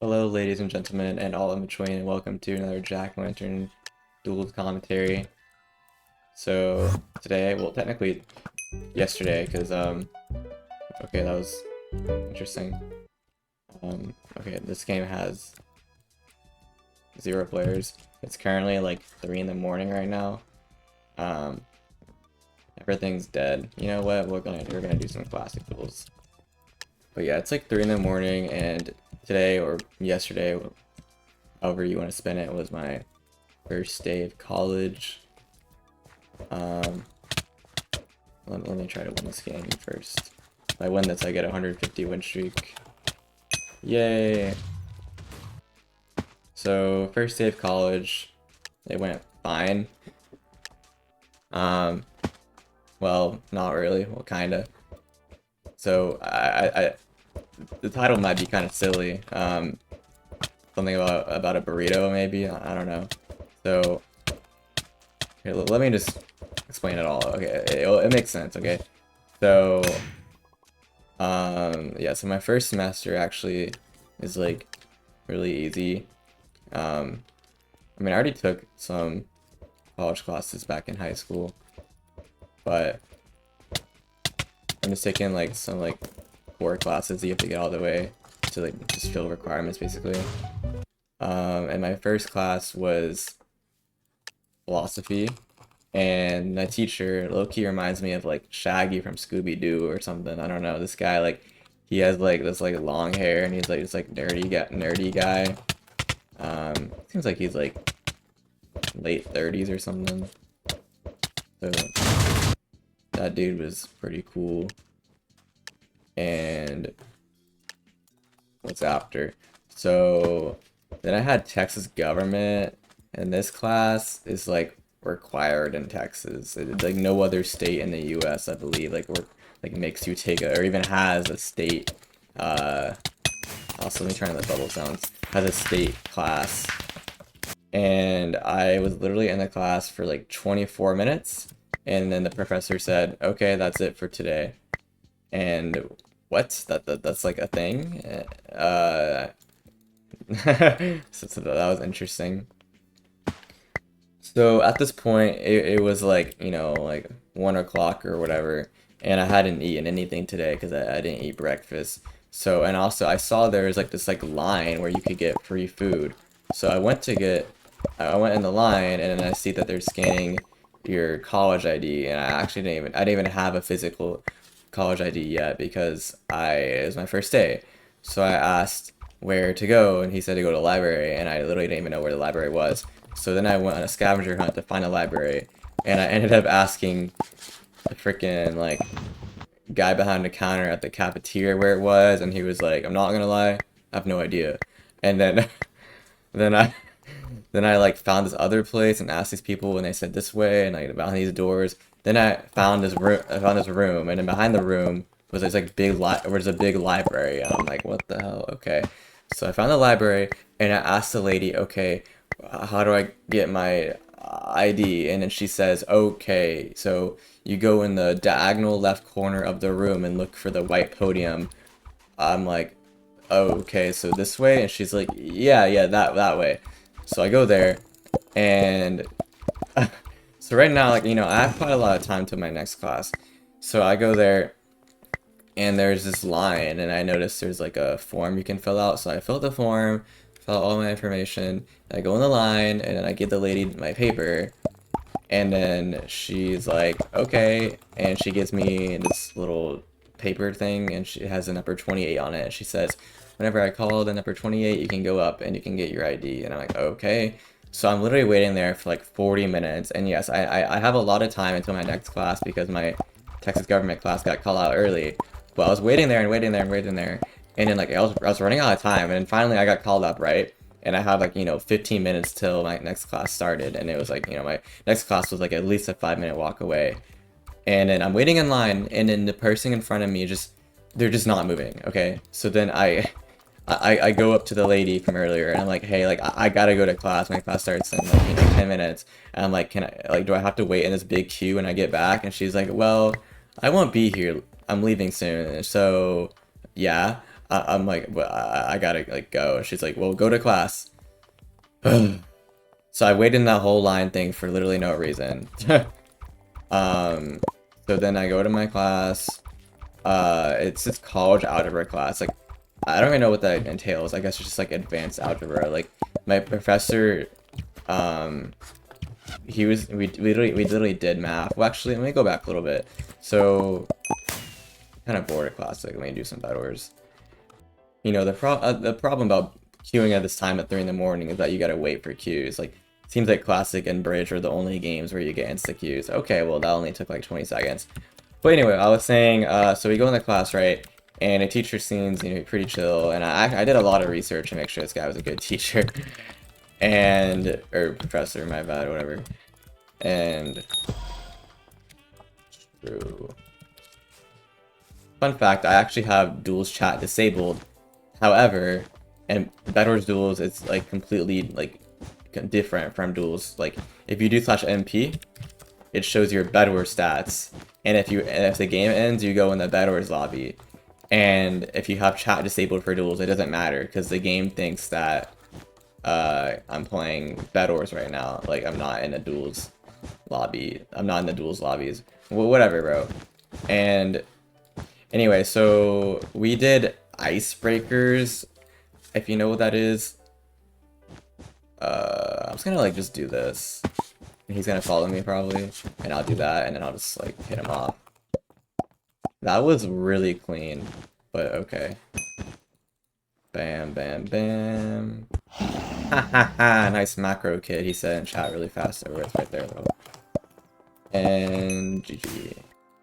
Hello, ladies and gentlemen, and all in between, and welcome to another Jack-o'-lantern duel commentary. So, today, well, technically, yesterday, because, okay, that was interesting. Okay, this game has 0 players. It's currently, like, 3 in the morning right now. Um, Everything's dead. You know what? We're gonna do some classic duels. But yeah, it's like 3 in the morning, and today, or yesterday, however you want to spin it, was my first day of college. Um, let me try to win this game first. If I win this, I get a 150 win streak. Yay! So, first day of college, it went fine. Um, well, not really. Well, kinda. So, the title might be kind of silly. Something about a burrito, maybe. I don't know. So, here, let me just explain it all. Okay, it makes sense. Okay, so yeah. So my first semester actually is like really easy. I mean, I already took some college classes back in high school, but I'm just taking like some like core classes that you have to get all the way to like just fill requirements basically. And my first class was philosophy, and my teacher low-key reminds me of like Shaggy from Scooby-Doo or something. I don't know. This guy, like, he has like this like long hair, and he's like this like nerdy guy. Seems like he's like late 30s or something. So that dude was pretty cool. And what's after? So then I had Texas government, and this class is like required in Texas. Like no other state in the U.S. I believe like makes you take a, or even has a state. Also, let me turn on the bubble sounds. Has a state class, and I was literally in the class for like 24 minutes, and then the professor said, "Okay, that's it for today." And what? That's like a thing? So that was interesting. So at this point, it was like, like 1 o'clock or whatever, and I hadn't eaten anything today because I didn't eat breakfast. So, and also I saw there was like this like line where you could get free food. So I went in the line, and then I see that they're scanning your college ID, and I didn't even have a physical college ID yet because it was my first day. So I asked where to go, and he said to go to the library, and I literally didn't even know where the library was. So then I went on a scavenger hunt to find a library, and I ended up asking the freaking like guy behind the counter at the cafeteria where it was, and he was like, "I'm not gonna lie, I have no idea." And then then I then I like found this other place and asked these people, and they said this way, and like behind these doors. Then I found this room. I found this room, and then behind the room was this like was a big library. And I'm like, what the hell? Okay, so I found the library, and I asked the lady, okay, how do I get my ID? And then she says, okay, so you go in the diagonal left corner of the room and look for the white podium. I'm like, oh, okay, so this way? And she's like, yeah, that way. So I go there, and so right now, like, I have quite a lot of time to my next class. So I go there, and there's this line, and I noticed there's like a form you can fill out. So I filled the form, fill out all my information, and I go in the line, and then I give the lady my paper, and then she's like, okay, and she gives me this little paper thing, and she has a number 28 on it. She says, whenever I call the number 28, you can go up and you can get your ID. And I'm like, okay. So I'm literally waiting there for like 40 minutes. And yes, I have a lot of time until my next class because my Texas government class got called out early. But I was waiting there and waiting there and waiting there. And then like I was running out of time. And then finally I got called up, right? And I had like, 15 minutes till my next class started. And it was like, my next class was like at least a 5-minute walk away. And then I'm waiting in line, and then the person in front of me they're just not moving, okay? So then I go up to the lady from earlier, and I'm like, hey, like, I gotta go to class. My class starts in like, 10 minutes. And I'm like, do I have to wait in this big queue when I get back? And she's like, well, I won't be here. I'm leaving soon. So, yeah. I'm like, well, I gotta like go. She's like, well, go to class. So I waited in that whole line thing for literally no reason. Um, so then I go to my class. It's this college algebra class. Like, I don't even know what that entails. I guess it's just like advanced algebra. Like, my professor, we literally did math. Well, actually, let me go back a little bit. So, kind of bored of class. Like, let me do some Bedwars. You know, the problem about queuing at this time at 3 in the morning is that you gotta wait for queues. Like, seems like Classic and Bridge are the only games where you get insta queues. Okay, well, that only took like 20 seconds. But anyway, I was saying, so we go in the class, right? And a teacher seems, you know, pretty chill. And I did a lot of research to make sure this guy was a good teacher. And, or professor, my bad, whatever. And, true. Fun fact, I actually have Duels chat disabled. However, and Bedwars Duels, it's like completely like different from Duels. Like, if you do /MP, it shows your Bedwars stats. And if the game ends, you go in the Bedwars lobby. And if you have chat disabled for Duels, it doesn't matter because the game thinks that I'm playing Bedwars right now. Like, I'm not in a Duels lobby. I'm not in the Duels lobbies. Whatever, bro. And anyway, so we did icebreakers, if you know what that is. I'm just gonna like just do this. He's gonna follow me probably, and I'll do that, and then I'll just like hit him off. That was really clean, but okay. Bam, bam, bam. Ha ha ha! Nice macro, kid. He said in chat really fast. Over it's right there though. And GG.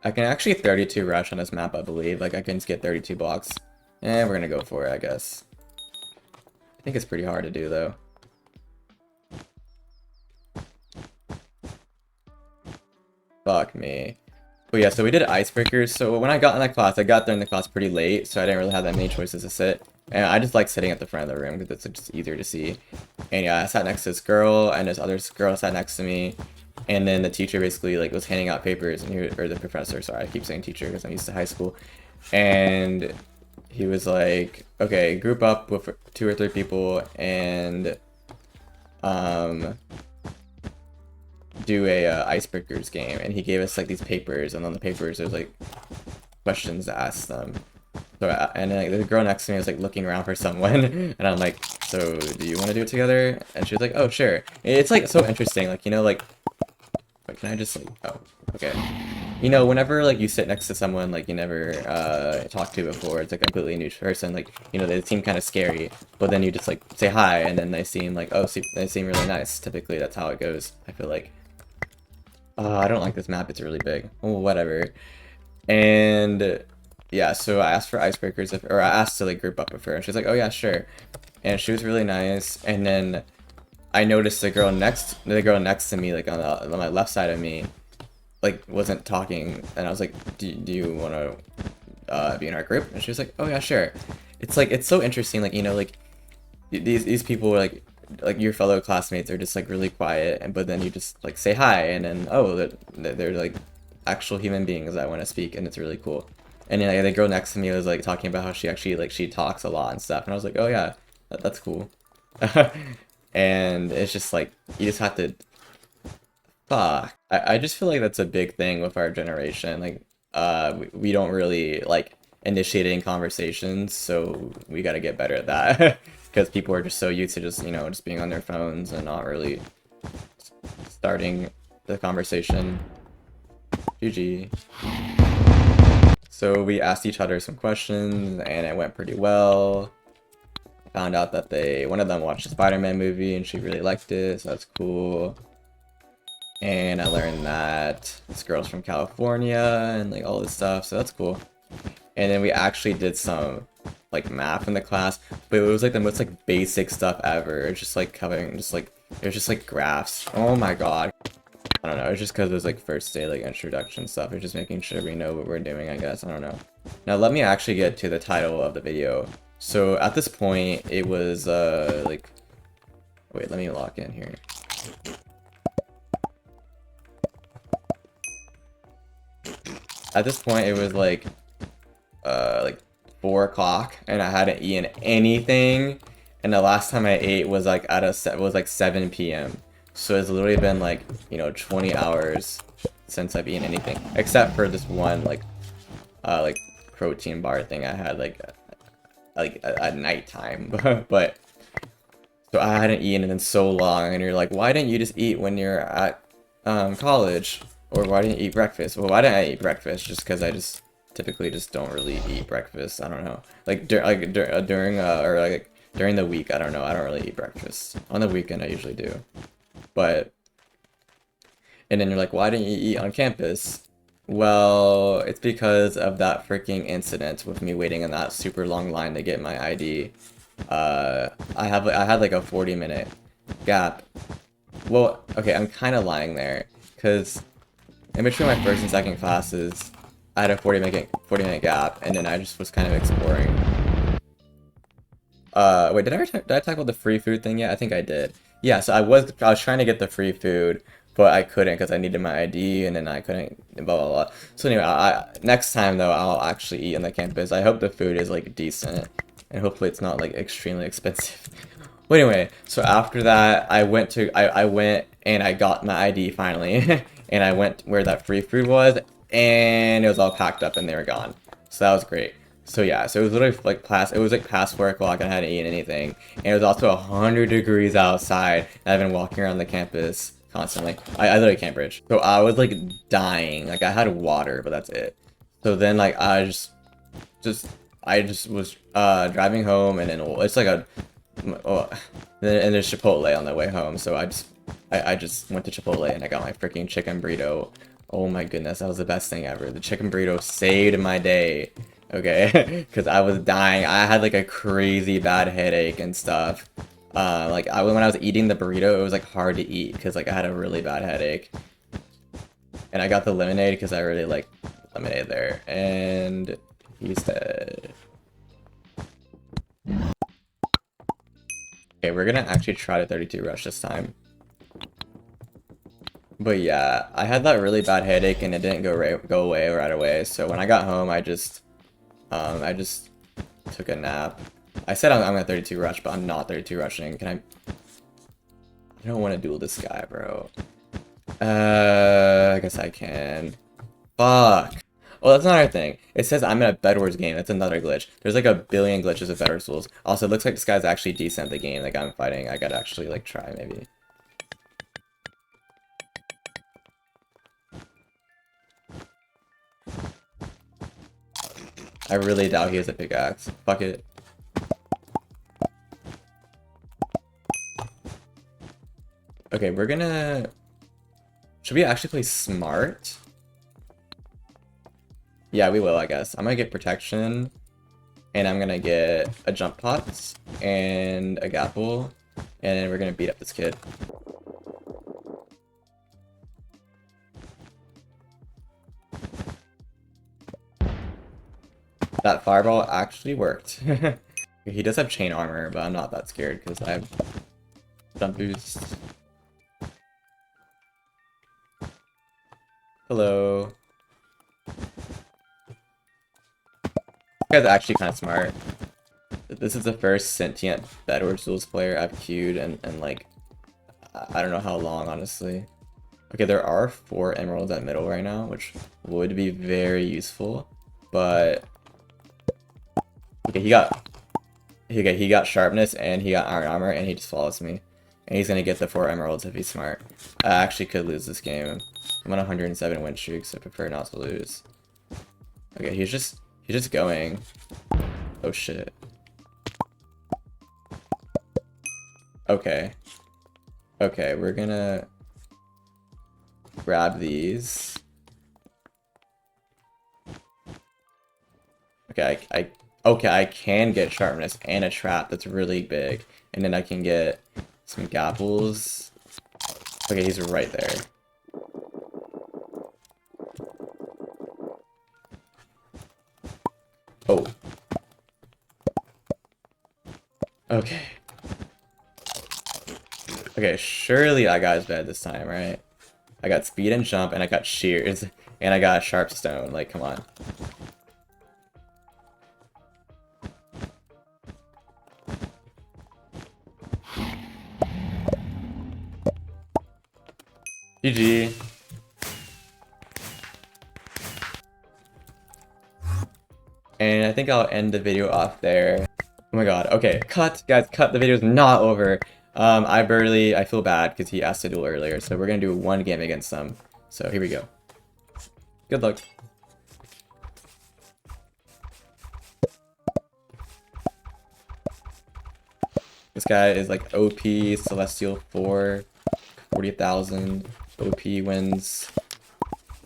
I can actually 32 rush on this map, I believe. Like I can just get 32 blocks, and we're gonna go for it, I guess. I think it's pretty hard to do though. Fuck me. But yeah, so we did icebreakers. So when I got in that class, I got there in the class pretty late, so I didn't really have that many choices to sit. And I just like sitting at the front of the room because it's just easier to see. And yeah, I sat next to this girl, and this other girl sat next to me. And then the teacher basically like was handing out papers, and or the professor, sorry, I keep saying teacher because I'm used to high school. And he was like, okay, group up with 2 or 3 people and do a icebreakers game, and he gave us like these papers, and on the papers there's like questions to ask them. So and then like, the girl next to me was like looking around for someone, and I'm like, so do you want to do it together? And she was like, oh sure. It's like so interesting, like, you know, like, wait, can I just like, oh okay, you know, whenever like you sit next to someone like you never talked to before, it's like a completely new person, like, you know, they seem kind of scary, but then you just like say hi, and then they seem like, oh, they seem really nice. Typically that's how it goes, I feel like. I don't like this map, it's really big. Oh, whatever. And yeah, so I asked for icebreakers, or I asked to like group up with her, and she's like, oh yeah, sure. And she was really nice, and then I noticed the girl next to me, like on my left side of me, like wasn't talking, and I was like, do you want to be in our group? And she was like, oh yeah, sure. It's like, it's so interesting, like, you know, like these people are like your fellow classmates are just like really quiet, and but then you just like say hi, and then oh, they're like actual human beings that want to speak, and it's really cool. And then like, the girl next to me was like talking about how she actually like she talks a lot and stuff, and I was like, oh yeah, that's cool. And it's just like you just have to fuck. I just feel like that's a big thing with our generation. Like we don't really like initiating conversations, so we got to get better at that. Because people are just so used to just, you know, just being on their phones and not really starting the conversation. GG. So we asked each other some questions, and it went pretty well. Found out that one of them watched the Spider-Man movie, and she really liked it, so that's cool. And I learned that this girl's from California, and like all this stuff, so that's cool. And then we actually did some like math in the class, but it was like the most like basic stuff ever. It's just like covering just like it was just like graphs. Oh my god. I don't know, it's just because it was like first day like introduction stuff. It's just making sure we know what we're doing, I guess. I don't know. Now let me actually get to the title of the video. So at this point it was like, wait, let me lock in here. At this point it was like 4 o'clock and I hadn't eaten anything. And the last time I ate was like was like 7 p.m. So it's literally been like, you know, 20 hours since I've eaten anything. Except for this one like protein bar thing I had like at nighttime. But so I hadn't eaten in so long, and you're like, why didn't you just eat when you're at college? Or why didn't you eat breakfast? Well, why didn't I eat breakfast? Just because I just typically just don't really eat breakfast. I don't know. Like during or like during the week, I don't know. I don't really eat breakfast. On the weekend, I usually do. But and then you're like, why didn't you eat on campus? Well, it's because of that freaking incident with me waiting in that super long line to get my ID. I had like a 40-minute gap. Well, okay, I'm kind of lying there, because in between my first and second classes, I had a 40-minute gap, and then I just was kind of exploring. Wait, did I talk about the free food thing yet? I think I did. Yeah, so I was trying to get the free food, but I couldn't because I needed my ID, and then I couldn't, blah, blah, blah. So anyway, next time, though, I'll actually eat on the campus. I hope the food is, like, decent, and hopefully it's not, like, extremely expensive. Well, anyway, so after that, I went and I got my ID finally, and I went where that free food was, and it was all packed up and they were gone. So that was great. So yeah, so it was literally like past 4 o'clock and I hadn't eaten anything. And it was also 100 degrees outside, and I've been walking around the campus constantly. I literally can't bridge. So I was like dying. Like I had water, but that's it. So then like I just was driving home, and then it's like and there's Chipotle on the way home. So I just went to Chipotle and I got my freaking chicken burrito. Oh my goodness, that was the best thing ever. The chicken burrito saved my day. Okay, because I was dying. I had like a crazy bad headache and stuff. Like when I was eating the burrito, it was like hard to eat because like I had a really bad headache. And I got the lemonade because I really like lemonade there. And he's dead. Okay, we're gonna actually try to 32 rush this time. But yeah, I had that really bad headache and it didn't go away right away. So when I got home, I just took a nap. I said I'm gonna 32 rush, but I'm not 32 rushing. I don't want to duel this guy, bro. I guess I can. Fuck. Oh, that's another thing. It says I'm in a Bedwars game. That's another glitch. There's like a billion glitches of Bedwars rules. Also, it looks like this guy's actually decent at the game. Like I'm fighting. I gotta actually like try maybe. I really doubt he has a pickaxe. Fuck it. Okay, we're gonna... Should we actually play smart? Yeah, we will, I guess. I'm gonna get protection, and I'm gonna get a jump pots and a gapple, and then we're gonna beat up this kid. That fireball actually worked. He does have chain armor, but I'm not that scared because I have jump boost. Hello. This guy's actually kind of smart. This is the first sentient Bedwars Duels player I've queued and like, I don't know how long, honestly. Okay, there are 4 emeralds at middle right now, which would be very useful, but... Okay, he got sharpness and he got iron armor and he just follows me. And he's gonna get the 4 emeralds if he's smart. I actually could lose this game. I'm on 107 win streak, so I prefer not to lose. Okay, he's just going. Oh shit. Okay. Okay, we're gonna grab these. Okay, okay, I can get sharpness and a trap that's really big. And then I can get some gapples. Okay, he's right there. Oh. Okay. Okay, surely that guy's bad this time, right? I got speed and jump, and I got shears, and I got sharp stone. Like, come on. GG. And I think I'll end the video off there. Oh my god. Okay, cut, guys, cut. The video's not over. I feel bad because he asked to duel earlier, so we're gonna do one game against them. So here we go. Good luck. This guy is like OP, Celestial 4, 40,000. OP wins.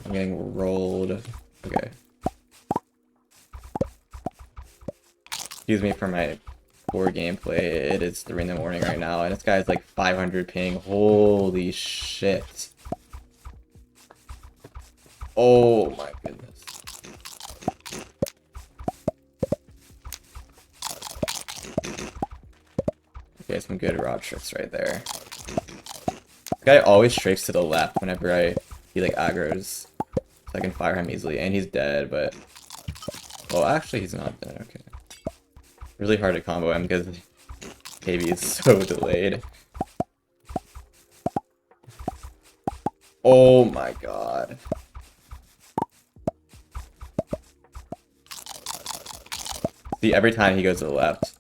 I'm getting rolled. Okay. Excuse me for my poor gameplay. It is 3 in the morning right now, and this guy's like 500 ping. Holy shit. Oh my goodness. Okay, some good rod tricks right there. This guy always strafes to the left whenever he like aggroes, so I can fire him easily, and he's dead, but... Well, actually he's not dead, okay. Really hard to combo him because KB is so delayed. Oh my god. See, every time he goes to the left.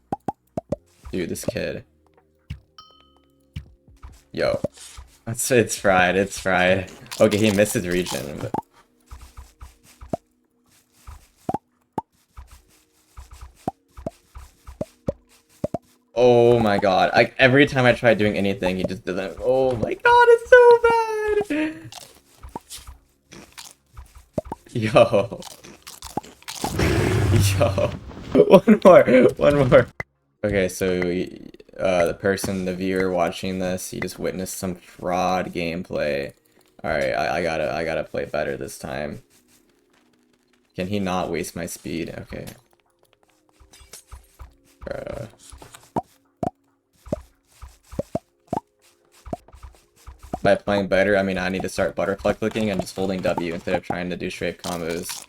Dude, this kid. Yo. It's fried, it's fried. Okay, he missed his region, but... Oh my god. Like, every time I try doing anything, he just doesn't... Oh my god, it's so bad! Yo. Yo. One more. Okay, so the viewer watching this, he just witnessed some fraud gameplay. Alright, I gotta play better this time. Can he not waste my speed? Okay. By playing better, I mean I need to start butterfly clicking and just holding W instead of trying to do strafe combos.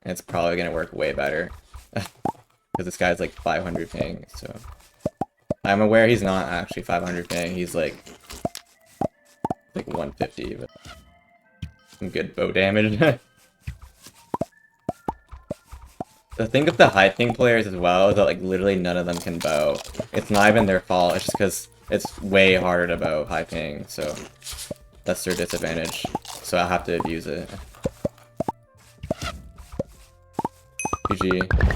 And it's probably gonna work way better. Because this guy's like 500 ping, so... I'm aware he's not actually 500 ping, he's like 150, but... Some good bow damage. The thing with the high ping players as well is that like literally none of them can bow. It's not even their fault, it's just because it's way harder to bow high ping, so... That's their disadvantage, so I have to abuse it. GG.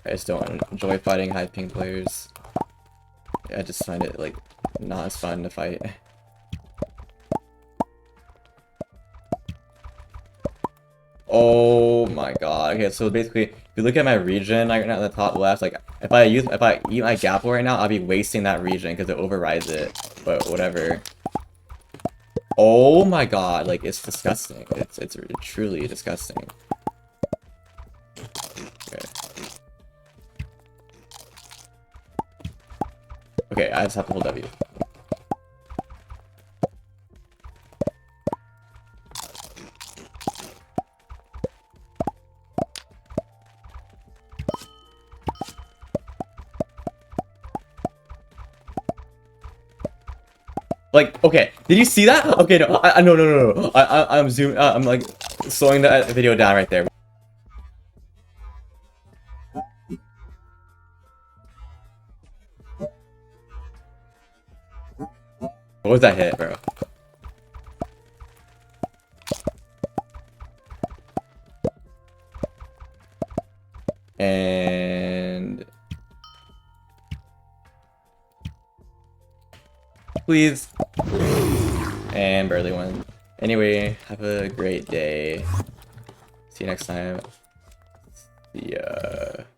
I just don't enjoy fighting high ping players. I just find it like not as fun to fight. Oh my god. Okay, so basically, if you look at my region right now at the top left, like if I eat my gapple right now, I'll be wasting that region because it overrides it. But whatever. Oh my god, like it's disgusting. It's truly disgusting. Okay, I just have to hold W. Like, okay, did you see that? Okay, no, no. I'm zooming. I'm like slowing the video down right there. What was that hit, bro? And... Please. And barely won. Anyway, have a great day. See you next time. See ya.